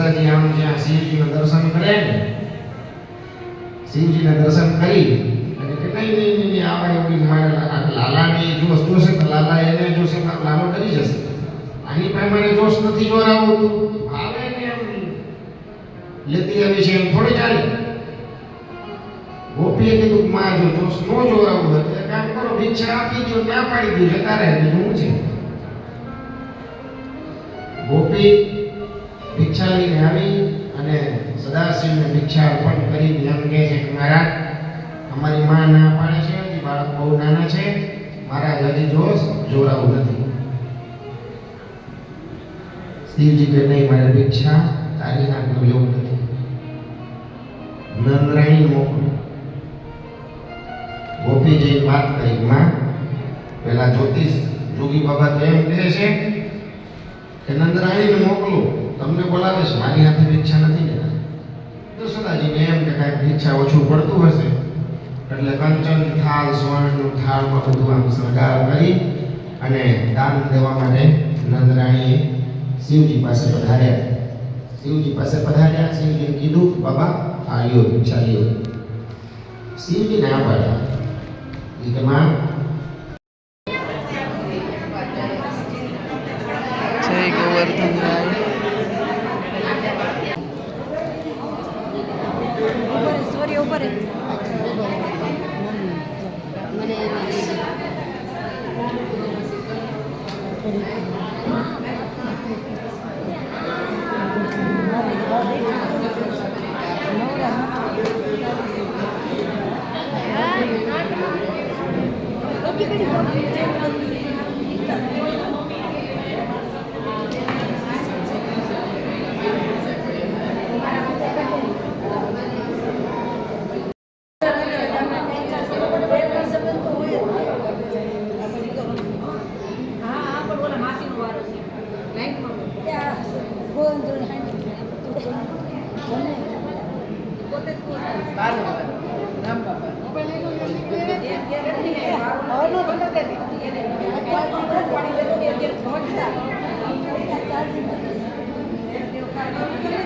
જસોદાજી આમ જ્યાં શિવજીના દર્શન કર્યા ને, શિવજીના દર્શન કરી અને કે નહીં નહીં નહીં આવા યોગી મારે લાલાની જો વસ્તુ છે તો લાલા એને જોશે તો લાલો કરી જશે. આની પાસે મારે જોશ નથી જોરાવું તું આવે ને એમ લેતી આવી છે એમ થોડી ચાલે. ગોપીએ કીધું માં જો જોશ નો જોરાવું હોય તો કામ કરો ભિક્ષા આપી દો, ના પાડી દો જતા રહે બીજું છે. ગોપી ભિક્ષા લઈને આવી અને સદાશિવને ભિક્ષા અર્પણ કરી એમ કહે છે કે મહારાજ અમારી માં ના પાડે છે, હજી બાળક બહુ નાના છે, મહારાજ હજી જોશ જોરાવું નથી. શિવજી કે નહીં મારે ભિક્ષા તારી નાખનું એવું નથી, નંદરાણી મોકલો. ગોપી જઈને વાત કરી માં પેલા જ્યોતિષ જોગી બાબા તો એમ કહે છે કે નંદરાણીને મોકલો, તમને બોલાવે છે, મારી હાથે ભિક્ષા નથી દેતા. જસોદાજીને એમ કે કાંઈક ભિક્ષા ઓછું પડતું હશે એટલે કંચન થાળ સ્વર્ણનું થાળમાં બધું આમ શણગાર કરી અને દાન દેવા માટે નંદરાણીએ શિવજી પાસે પધાર્યા. શિવજી પાસે પધાર્યા, શિવજીને કીધું બાબા આ લ્યો ભિક્ષા લ્યો. શિવજી ના પાડ્યા કે માં જય ગોવર્ધન રાય. સોરી ઉપર Thank you.